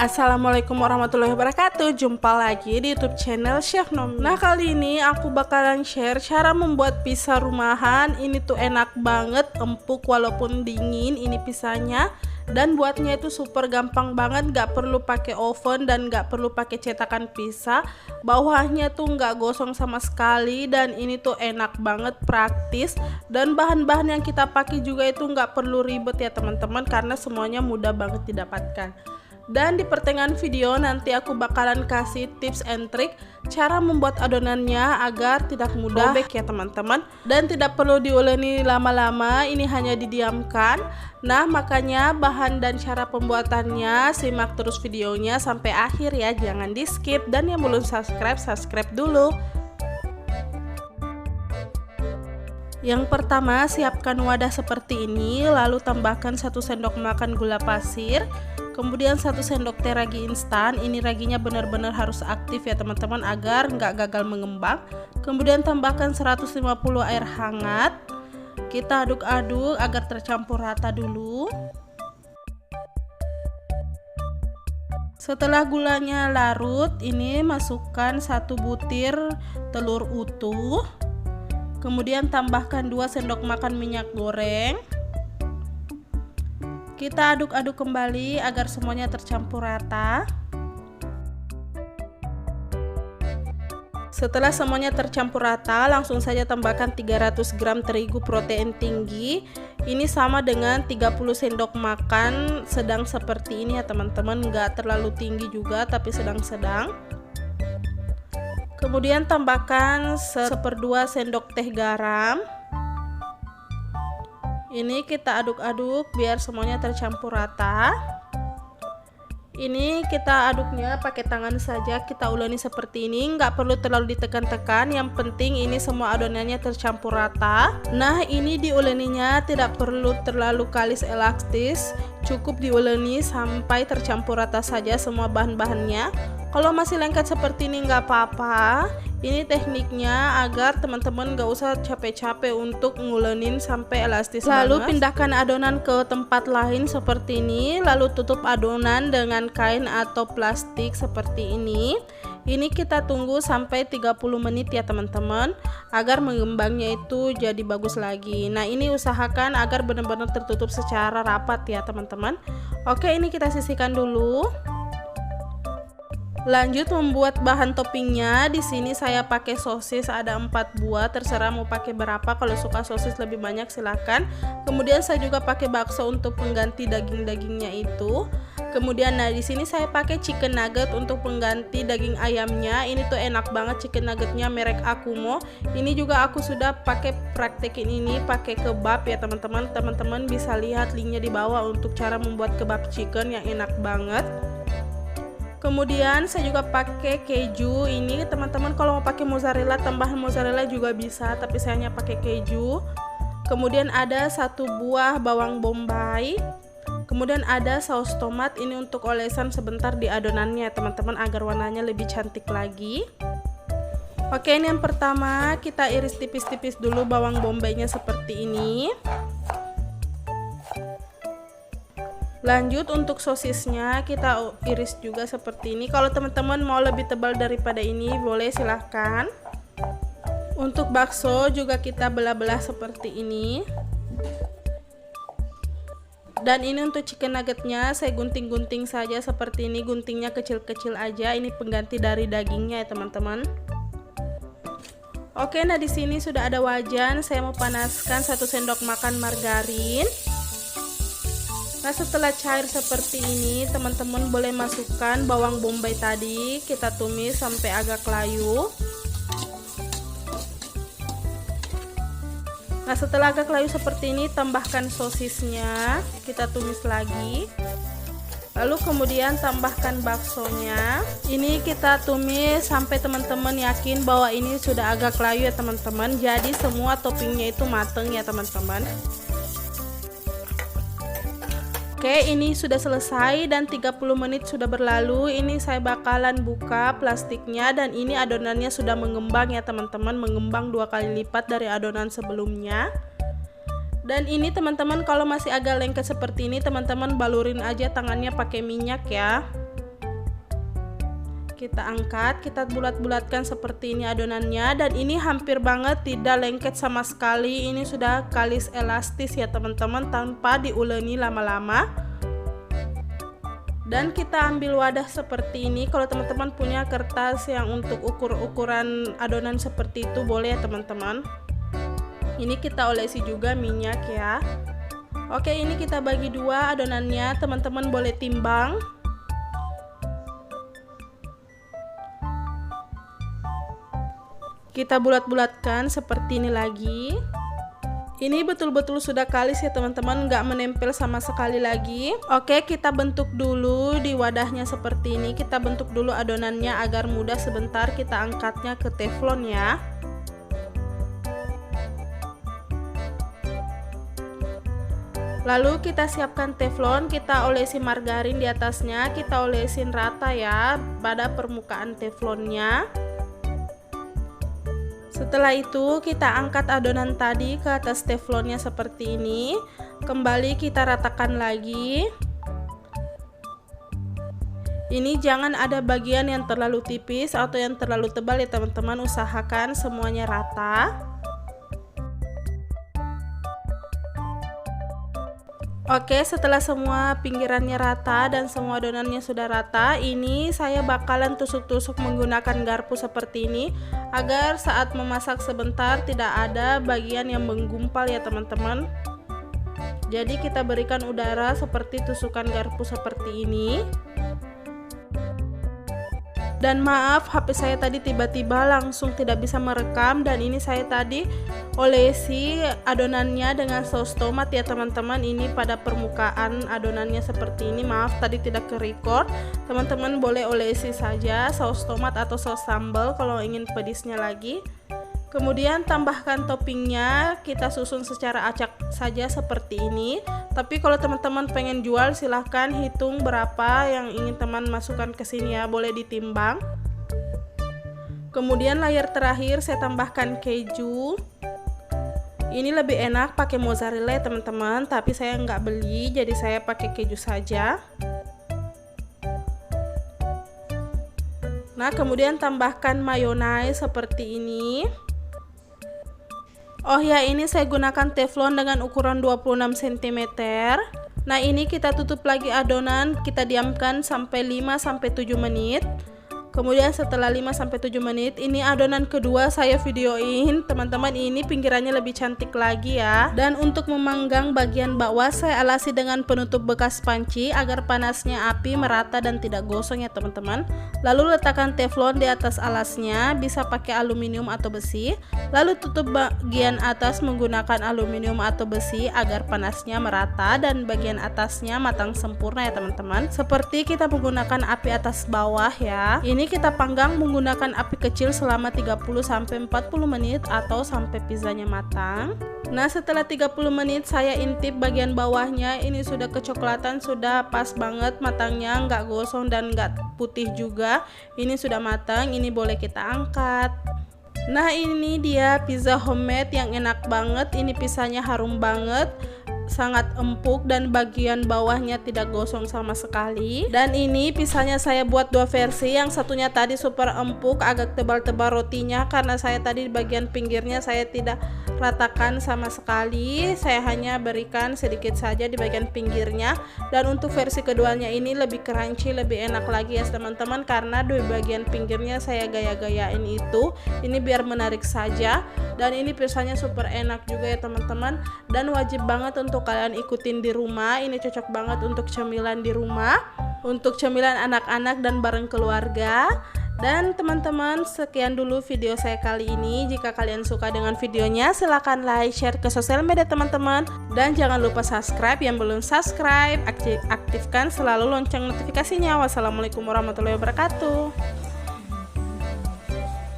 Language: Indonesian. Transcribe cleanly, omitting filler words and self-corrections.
Assalamualaikum warahmatullahi wabarakatuh. Jumpa lagi di YouTube channel Chef Nomi. Nah, kali ini aku bakalan share cara membuat pizza rumahan. Ini tuh enak banget, empuk walaupun dingin ini pizzanya. Dan buatnya itu super gampang banget, gak perlu pakai oven dan gak perlu pakai cetakan pizza. Bawahnya tuh gak gosong sama sekali dan ini tuh enak banget, praktis. Dan bahan-bahan yang kita pakai juga itu gak perlu ribet ya teman-teman, karena semuanya mudah banget didapatkan. Dan di pertengahan video nanti aku bakalan kasih tips and trick cara membuat adonannya agar tidak mudah robek ya teman-teman. Dan tidak perlu diuleni lama-lama, ini hanya didiamkan. Nah, makanya bahan dan cara pembuatannya simak terus videonya sampai akhir ya, jangan di skip. Dan yang belum subscribe, subscribe dulu. Yang pertama, siapkan wadah seperti ini, lalu tambahkan 1 sendok makan gula pasir. Kemudian 1 sendok teh ragi instan. Ini raginya benar-benar harus aktif ya teman-teman agar nggak gagal mengembang. Kemudian tambahkan 150 air hangat. Kita aduk-aduk agar tercampur rata dulu. Setelah gulanya larut, ini masukkan 1 butir telur utuh. Kemudian tambahkan 2 sendok makan minyak goreng. Kita aduk-aduk kembali agar semuanya tercampur rata. Setelah semuanya tercampur rata, langsung saja tambahkan 300 gram terigu protein tinggi. Ini sama dengan 30 sendok makan sedang seperti ini ya teman-teman, nggak terlalu tinggi juga tapi sedang-sedang. Kemudian tambahkan 1/2 sendok teh garam. Ini kita aduk-aduk biar semuanya tercampur rata. Ini kita aduknya pakai tangan saja, kita uleni seperti ini, nggak perlu terlalu ditekan-tekan. Yang penting ini semua adonannya tercampur rata. Nah, ini diuleninya tidak perlu terlalu kalis elastis, cukup diuleni sampai tercampur rata saja semua bahan-bahannya. Kalau masih lengket seperti ini nggak apa-apa. Ini tekniknya agar teman-teman gak usah capek-capek untuk ngulenin sampai elastis. Lalu pindahkan adonan ke tempat lain seperti ini. Lalu tutup adonan dengan kain atau plastik seperti ini. Ini kita tunggu sampai 30 menit ya teman-teman, agar mengembangnya itu jadi bagus lagi. Nah, ini usahakan agar benar-benar tertutup secara rapat ya teman-teman. Oke, ini kita sisihkan dulu. Lanjut membuat bahan toppingnya. Di sini saya pakai sosis ada 4 buah, terserah mau pakai berapa. Kalau suka sosis lebih banyak silahkan. Kemudian saya juga pakai bakso untuk pengganti daging-dagingnya itu. Kemudian di sini saya pakai chicken nugget untuk pengganti daging ayamnya. Ini tuh enak banget chicken nuggetnya merek Akumo. Ini juga aku sudah pakai praktekin ini pakai kebab ya teman-teman. Teman-teman bisa lihat linknya di bawah untuk cara membuat kebab chicken yang enak banget. Kemudian saya juga pakai keju. Ini teman-teman kalau mau pakai mozzarella, tambahan mozzarella juga bisa, tapi saya hanya pakai keju. Kemudian ada 1 buah bawang bombay. Kemudian ada saus tomat, ini untuk olesan sebentar di adonannya teman-teman agar warnanya lebih cantik lagi. Oke, ini yang pertama kita iris tipis-tipis dulu bawang bombaynya seperti ini. Lanjut untuk sosisnya kita iris juga seperti ini. Kalau teman-teman mau lebih tebal daripada ini boleh silahkan. Untuk bakso juga kita belah-belah seperti ini. Dan ini untuk chicken nuggetnya saya gunting-gunting saja seperti ini. Guntingnya kecil-kecil aja. Ini pengganti dari dagingnya ya teman-teman. Oke, nah di sini sudah ada wajan. Saya mau panaskan 1 sendok makan margarin. Nah, setelah cair seperti ini teman-teman boleh masukkan bawang bombay tadi, kita tumis sampai agak layu. Nah, setelah agak layu seperti ini tambahkan sosisnya, kita tumis lagi. Lalu kemudian tambahkan baksonya. Ini kita tumis sampai teman-teman yakin bahwa ini sudah agak layu ya teman-teman. Jadi semua toppingnya itu mateng ya teman-teman. Oke, ini sudah selesai dan 30 menit sudah berlalu. Ini saya bakalan buka plastiknya dan ini adonannya sudah mengembang ya teman-teman, mengembang 2 kali lipat dari adonan sebelumnya. Dan ini teman-teman kalau masih agak lengket seperti ini teman-teman balurin aja tangannya pakai minyak ya. Kita angkat, kita bulat-bulatkan seperti ini adonannya, dan ini hampir banget tidak lengket sama sekali. Ini sudah kalis elastis ya teman-teman, tanpa diuleni lama-lama. Dan kita ambil wadah seperti ini. Kalau teman-teman punya kertas yang untuk ukur-ukuran adonan seperti itu boleh ya teman-teman. Ini kita olesi juga minyak ya. Oke, ini kita bagi dua adonannya, teman-teman boleh timbang. Kita bulat-bulatkan seperti ini lagi. Ini betul-betul sudah kalis ya teman-teman, nggak menempel sama sekali lagi. Oke, kita bentuk dulu di wadahnya seperti ini. Kita bentuk dulu adonannya agar mudah, sebentar kita angkatnya ke teflon ya. Lalu kita siapkan teflon, kita olesi margarin di atasnya, kita olesin rata ya pada permukaan teflonnya. Setelah itu kita angkat adonan tadi ke atas teflonnya seperti ini. Kembali kita ratakan lagi. Ini jangan ada bagian yang terlalu tipis atau yang terlalu tebal ya teman-teman, usahakan semuanya rata. Oke, setelah semua pinggirannya rata dan semua adonannya sudah rata, ini saya bakalan tusuk-tusuk menggunakan garpu seperti ini agar saat memasak sebentar tidak ada bagian yang menggumpal ya teman-teman. Jadi kita berikan udara seperti tusukan garpu seperti ini. Dan maaf, HP saya tadi tiba-tiba langsung tidak bisa merekam, dan ini saya tadi olesi adonannya dengan saus tomat ya teman-teman. Ini pada permukaan adonannya seperti ini. Maaf tadi tidak ke record. Teman-teman boleh olesi saja saus tomat atau saus sambal kalau ingin pedisnya lagi. Kemudian tambahkan toppingnya, kita susun secara acak saja seperti ini. Tapi kalau teman-teman pengen jual, silahkan hitung berapa yang ingin teman masukkan ke sini ya, boleh ditimbang. Kemudian layer terakhir saya tambahkan keju. Ini lebih enak pakai mozzarella ya teman-teman, tapi saya nggak beli, jadi saya pakai keju saja. Nah, kemudian tambahkan mayonnaise seperti ini. Oh ya, ini saya gunakan teflon dengan ukuran 26 cm. Nah, ini kita tutup lagi adonan, kita diamkan sampai 5-7 menit. Kemudian setelah 5-7 menit, ini adonan kedua saya videoin. Teman-teman, ini pinggirannya lebih cantik lagi ya. Dan untuk memanggang bagian bawah, saya alasi dengan penutup bekas panci agar panasnya api merata dan tidak gosong ya teman-teman. Lalu letakkan teflon di atas alasnya, bisa pakai aluminium atau besi. Lalu tutup bagian atas menggunakan aluminium atau besi agar panasnya merata dan bagian atasnya matang sempurna ya teman-teman. Seperti kita menggunakan api atas bawah ya. Ini kita panggang menggunakan api kecil selama 30-40 menit atau sampai pizzanya matang. Nah, setelah 30 menit saya intip bagian bawahnya, ini sudah kecoklatan, sudah pas banget matangnya, nggak gosong dan nggak putih juga. Ini sudah matang, ini boleh kita angkat. Nah, ini dia pizza homemade yang enak banget. Ini pizzanya harum banget, sangat empuk dan bagian bawahnya tidak gosong sama sekali. Dan ini pizzanya saya buat dua versi, yang satunya tadi super empuk, agak tebal-tebal rotinya karena saya tadi di bagian pinggirnya saya tidak ratakan sama sekali, saya hanya berikan sedikit saja di bagian pinggirnya. Dan untuk versi keduanya ini lebih crunchy, lebih enak lagi ya teman-teman, karena di bagian pinggirnya saya gaya-gayain itu, ini biar menarik saja. Dan ini pizzanya super enak juga ya teman-teman, dan wajib banget untuk kalian ikutin di rumah. Ini cocok banget untuk cemilan di rumah, untuk cemilan anak-anak dan bareng keluarga. Dan teman-teman, sekian dulu video saya kali ini. Jika kalian suka dengan videonya, silahkan like, share ke sosial media teman-teman, dan jangan lupa subscribe yang belum subscribe, aktifkan selalu lonceng notifikasinya. Wassalamualaikum warahmatullahi wabarakatuh.